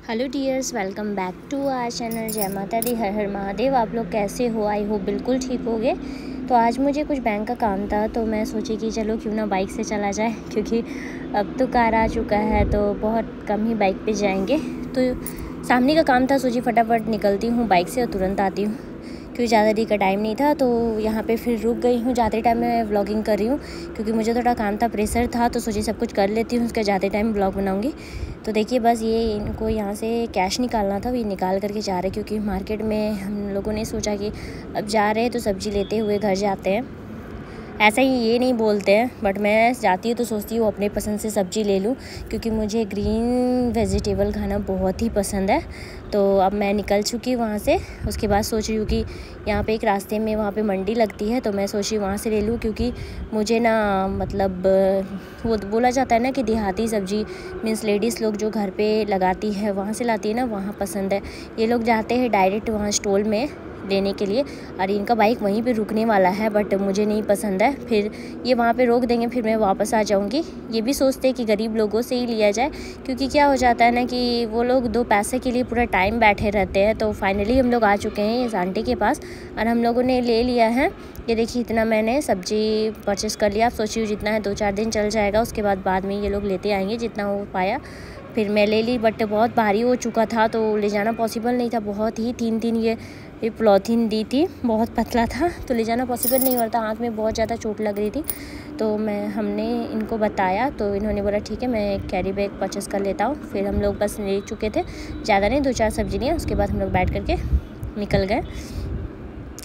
Hello dears, welcome back to our channel. जय माता दी, हर हर महादेव। आप लोग कैसे हो? आई होप बिल्कुल ठीक हो गए। तो आज मुझे कुछ बैंक का काम था, तो मैं सोची कि चलो क्यों ना बाइक से चला जाए, क्योंकि अब तो कार आ चुका है तो बहुत कम ही बाइक पे जाएंगे। तो सामने का काम था, सोची फटाफट निकलती हूँ बाइक से और तुरंत आती हूँ, क्योंकि ज़्यादा देर का टाइम नहीं था। तो यहाँ पे फिर रुक गई हूँ। जाते टाइम मैं व्लॉगिंग कर रही हूँ, क्योंकि मुझे थोड़ा काम था, प्रेशर था, तो सोची सब कुछ कर लेती हूँ, उसके जाते टाइम ब्लॉग बनाऊँगी। तो देखिए, बस ये इनको यहाँ से कैश निकालना था, ये निकाल करके जा रहे, क्योंकि मार्केट में हम लोगों ने सोचा कि अब जा रहे हैं तो सब्ज़ी लेते हुए घर जाते हैं। ऐसा ही ये नहीं बोलते हैं, बट मैं जाती हूँ तो सोचती हूँ अपने पसंद से सब्ज़ी ले लूँ, क्योंकि मुझे ग्रीन वेजिटेबल खाना बहुत ही पसंद है। तो अब मैं निकल चुकी वहाँ से। उसके बाद सोच रही हूँ कि यहाँ पे एक रास्ते में वहाँ पे मंडी लगती है, तो मैं सोच रही हूँ वहाँ से ले लूँ, क्योंकि मुझे ना मतलब वो बोला जाता है ना कि देहाती सब्ज़ी मीन्स लेडीज़ लोग जो घर पे लगाती है वहाँ से लाती है ना, वहाँ पसंद है। ये लोग जाते हैं डायरेक्ट वहाँ स्टॉल में लेने के लिए, और इनका बाइक वहीं पे रुकने वाला है, बट मुझे नहीं पसंद है। फिर ये वहाँ पे रोक देंगे, फिर मैं वापस आ जाऊँगी। ये भी सोचते हैं कि गरीब लोगों से ही लिया जाए, क्योंकि क्या हो जाता है ना कि वो लोग दो पैसे के लिए पूरा टाइम बैठे रहते हैं। तो फाइनली हम लोग आ चुके हैं इस आंटी के पास, और हम लोगों ने ले लिया है। ये देखिए, इतना मैंने सब्ज़ी परचेस कर लिया। आप सोचिए जितना है 2-4 दिन चल जाएगा, उसके बाद में ये लोग लेते आएंगे जितना हो पाया। फिर मैं ले ली, बट बहुत भारी हो चुका था तो ले जाना पॉसिबल नहीं था। बहुत ही 3 ये पॉलीथीन दी थी, बहुत पतला था, तो ले जाना पॉसिबल नहीं हो रहा था। आँख में बहुत ज़्यादा चोट लग रही थी। तो हमने इनको बताया, तो इन्होंने बोला ठीक है, मैं कैरी बैग परचेस कर लेता हूँ। फिर हम लोग बस ले चुके थे, ज़्यादा नहीं, 2-4 सब्ज़ी लिया। उसके बाद हम लोग बैठ करके निकल गए।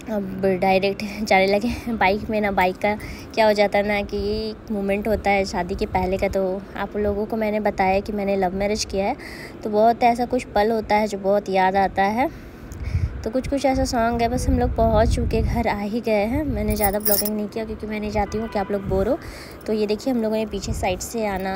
अब डायरेक्ट जाने लगे। बाइक में ना, बाइक का क्या हो जाता है ना कि ये एक मोमेंट होता है शादी के पहले का। तो आप लोगों को मैंने बताया कि मैंने लव मैरिज किया है, तो बहुत ऐसा कुछ पल होता है जो बहुत याद आता है। तो कुछ ऐसा सॉन्ग है। बस हम लोग पहुंच चुके, घर आ ही गए हैं। मैंने ज़्यादा ब्लॉगिंग नहीं किया, क्योंकि मैं नहीं चाहती हूँ कि आप लोग बोर हो। तो ये देखिए, हम लोगों ने पीछे साइड से आना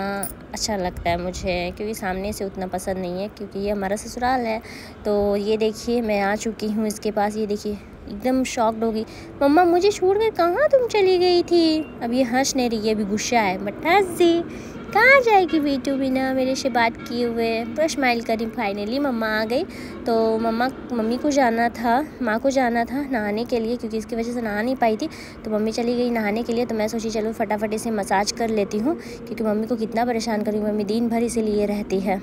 अच्छा लगता है मुझे, क्योंकि सामने से उतना पसंद नहीं है, क्योंकि ये हमारा ससुराल है। तो ये देखिए, मैं आ चुकी हूँ इसके पास। ये देखिए, एकदम शॉक्ड होगी, मम्मा मुझे छोड़कर कहाँ तुम चली गई थी। अब ये हंस नहीं रही है, अभी गुस्सा है, बट हंस दी। कहाँ जाएगी बेटू बिना मेरे से बात किए हुए। तो स्माइल करी। फाइनली मम्मा आ गई। तो मम्मी को जाना था, माँ को जाना था नहाने के लिए, क्योंकि इसकी वजह से नहा नहीं पाई थी। तो मम्मी चली गई नहाने के लिए। तो मैं सोची चलो फटाफट इसे मसाज कर लेती हूँ, क्योंकि मम्मी को कितना परेशान करूँगी, मम्मी दिन भर इसे लिए रहती है।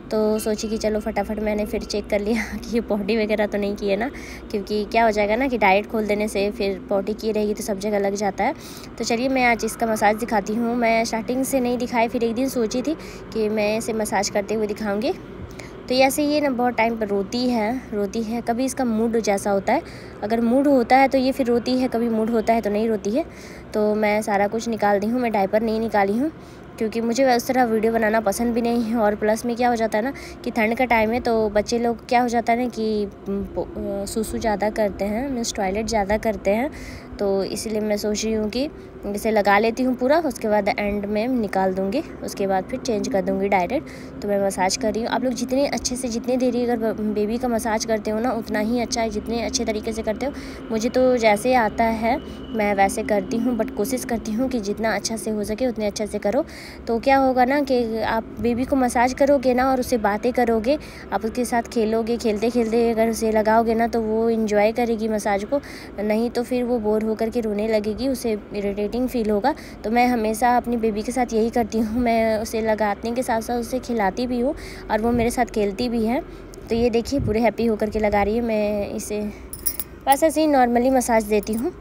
तो सोची कि चलो फटाफट, मैंने फिर चेक कर लिया कि ये पॉटी वगैरह तो नहीं की है ना, क्योंकि क्या हो जाएगा ना कि डायरेक्ट खोल देने से फिर पॉटी की रहेगी तो सब जगह लग जाता है। तो चलिए, मैं आज इसका मसाज दिखाती हूँ। मैं स्टार्टिंग से नहीं दिखाई, फिर एक दिन सोची थी कि मैं इसे मसाज करते हुए दिखाऊँगी। तो ऐसे ये ना बहुत टाइम पर रोती है। कभी इसका मूड जैसा होता है, अगर मूड होता है तो ये फिर रोती है, कभी मूड होता है तो नहीं रोती है। तो मैं सारा कुछ निकाल दी हूँ। मैं डायपर नहीं निकाली हूँ, क्योंकि मुझे उस तरह वीडियो बनाना पसंद भी नहीं है। और प्लस में क्या हो जाता है ना कि ठंड का टाइम है, तो बच्चे लोग क्या हो जाता है ना कि सुसु ज़्यादा करते हैं, मीन्स टॉयलेट ज़्यादा करते हैं। तो इसलिए मैं सोच रही हूँ कि इसे लगा लेती हूँ पूरा, उसके बाद एंड में निकाल दूँगी, उसके बाद फिर चेंज कर दूँगी डायरेक्ट। तो मैं मसाज कर रही हूँ। आप लोग जितने अच्छे से, जितनी देरी अगर बेबी का मसाज करते हो ना, उतना ही अच्छा है, जितने अच्छे तरीके से करते हो। मुझे तो जैसे आता है मैं वैसे करती हूँ, बट कोशिश करती हूँ कि जितना अच्छा से हो सके उतने अच्छे से करो। तो क्या होगा ना कि आप बेबी को मसाज करोगे ना और उससे बातें करोगे, आप उसके साथ खेलोगे, खेलते खेलते अगर उसे लगाओगे ना, तो वो इन्जॉय करेगी मसाज को। नहीं तो फिर वो बोर होकर के रोने लगेगी, उसे इरिटेटिंग फील होगा। तो मैं हमेशा अपनी बेबी के साथ यही करती हूँ, मैं उसे लगाने के साथ साथ उसे खिलाती भी हूँ, और वो मेरे साथ खेलती भी है। तो ये देखिए, पूरे हैप्पी होकर के लगा रही है। मैं इसे बस ऐसे ही नॉर्मली मसाज देती हूँ,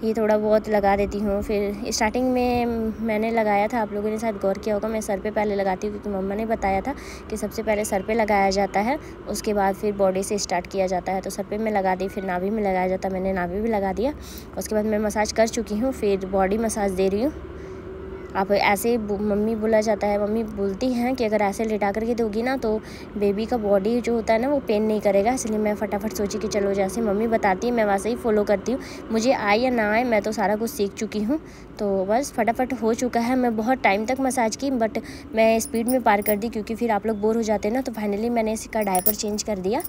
ये थोड़ा बहुत लगा देती हूँ। फिर स्टार्टिंग में मैंने लगाया था, आप लोगों ने शायद गौर किया होगा, मैं सर पे पहले लगाती हूँ, क्योंकि मम्मा ने बताया था कि सबसे पहले सर पे लगाया जाता है, उसके बाद फिर बॉडी से स्टार्ट किया जाता है। तो सर पे मैं लगा दी, फिर नाभि में लगाया जाता है, मैंने नाभि भी लगा दिया। उसके बाद मैं मसाज कर चुकी हूँ, फिर बॉडी मसाज दे रही हूँ। आप ऐसे मम्मी बोला जाता है, मम्मी बोलती हैं कि अगर ऐसे लिटा करके दोगी ना, तो बेबी का बॉडी जो होता है ना वो पेन नहीं करेगा। इसलिए मैं फटाफट सोची कि चलो जैसे मम्मी बताती है मैं वैसे ही फॉलो करती हूँ। मुझे आए या ना आए, मैं तो सारा कुछ सीख चुकी हूँ। तो बस फटाफट हो चुका है। मैं बहुत टाइम तक मसाज की, बट मैं स्पीड में पार कर दी, क्योंकि फिर आप लोग बोर हो जाते हैं ना। तो फाइनली मैंने इसका डायपर चेंज कर दिया,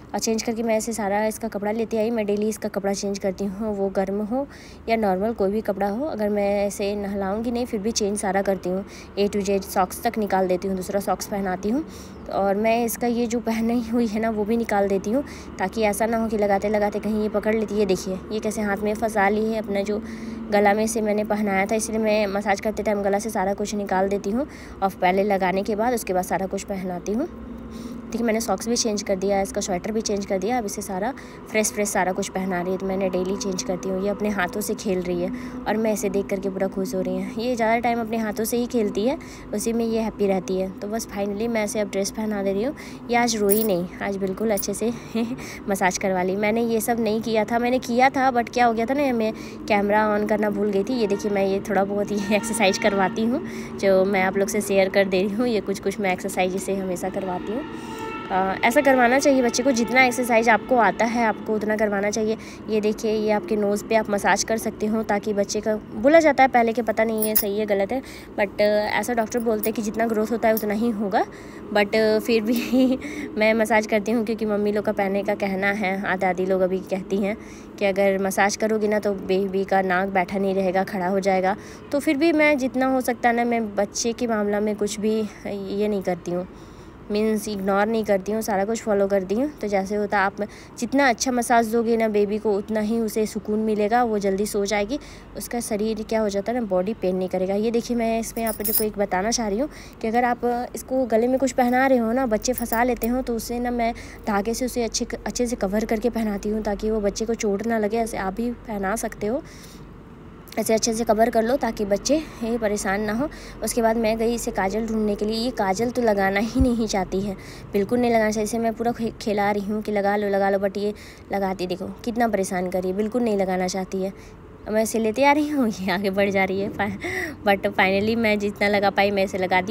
और चेंज करके मैं ऐसे सारा इसका कपड़ा लेते आई। मैं डेली इसका कपड़ा चेंज करती हूँ, वो गर्म हो या नॉर्मल कोई भी कपड़ा हो। अगर मैं ऐसे नहलाऊँगी नहीं फिर भी चेंज सारा करती हूँ, A to Z सॉक्स तक निकाल देती हूँ, दूसरा सॉक्स पहनाती हूँ। और मैं इसका ये जो पहनी हुई है ना वो भी निकाल देती हूँ, ताकि ऐसा ना हो कि लगाते लगाते कहीं ये पकड़ लेती है। देखिए ये कैसे हाथ में फंसा ली है, अपना जो गला में से मैंने पहनाया था, इसलिए मैं मसाज करते टाइम गला से सारा कुछ निकाल देती हूँ और पहले लगाने के बाद उसके बाद सारा कुछ पहनाती हूँ। ठीक है, मैंने सॉक्स भी चेंज कर दिया, इसका स्वेटर भी चेंज कर दिया। अब इसे सारा फ्रेश सारा कुछ पहना रही है, तो मैंने डेली चेंज करती हूँ। ये अपने हाथों से खेल रही है और मैं इसे देख करके पूरा खुश हो रही है। ये ज़्यादा टाइम अपने हाथों से ही खेलती है, उसी में ये हैप्पी रहती है। तो बस फाइनली मैं इसे अब ड्रेस पहना दे रही हूँ। ये आज रोई नहीं, आज बिल्कुल अच्छे से मसाज करवा ली। मैंने ये सब नहीं किया था, मैंने किया था बट क्या हो गया था ना, मैं कैमरा ऑन करना भूल गई थी। ये देखिए मैं ये थोड़ा बहुत ही एक्सरसाइज करवाती हूँ जो मैं आप लोग से शेयर कर दे रही हूँ। ये कुछ मैं एक्सरसाइज इसे हमेशा करवाती हूँ। ऐसा करवाना चाहिए बच्चे को, जितना एक्सरसाइज आपको आता है आपको उतना करवाना चाहिए। ये देखिए ये आपके नोज़ पे आप मसाज कर सकते हो, ताकि बच्चे का बोला जाता है पहले के, पता नहीं है सही है गलत है, बट ऐसा डॉक्टर बोलते हैं कि जितना ग्रोथ होता है उतना ही होगा। बट फिर भी मैं मसाज करती हूँ, क्योंकि मम्मी लोग का पहले का कहना है, दादी लोग अभी कहती हैं कि अगर मसाज करोगी ना तो बेबी का नाक बैठा नहीं रहेगा, खड़ा हो जाएगा। तो फिर भी मैं जितना हो सकता है ना, मैं बच्चे के मामला में कुछ भी ये नहीं करती हूँ, मीन्स इग्नोर नहीं करती हूँ, सारा कुछ फॉलो करती हूँ। तो जैसे होता आप जितना अच्छा मसाज दोगे ना बेबी को, उतना ही उसे सुकून मिलेगा, वो जल्दी सो जाएगी, उसका शरीर क्या हो जाता है ना, बॉडी पेन नहीं करेगा। ये देखिए मैं इसमें आप को एक बताना चाह रही हूँ कि अगर आप इसको गले में कुछ पहना रहे हो ना, बच्चे फंसा लेते हो, तो उससे ना मैं धागे से उसे अच्छे से कवर करके पहनाती हूँ, ताकि वो बच्चे को चोट ना लगे। ऐसे आप भी पहना सकते हो, ऐसे अच्छे से कवर कर लो ताकि बच्चे परेशान ना हो। उसके बाद मैं गई इसे काजल ढूंढने के लिए। ये काजल तो लगाना ही नहीं चाहती है, बिल्कुल नहीं लगाना चाहिए। इसे मैं पूरा खिला रही हूँ कि लगा लो, बट ये लगाती देखो कितना परेशान कर रही है, बिल्कुल नहीं लगाना चाहती है। मैं इसे लेते आ रही हूँ, ये आगे बढ़ जा रही है, बट फाइनली मैं जितना लगा पाई मैं इसे लगा दी।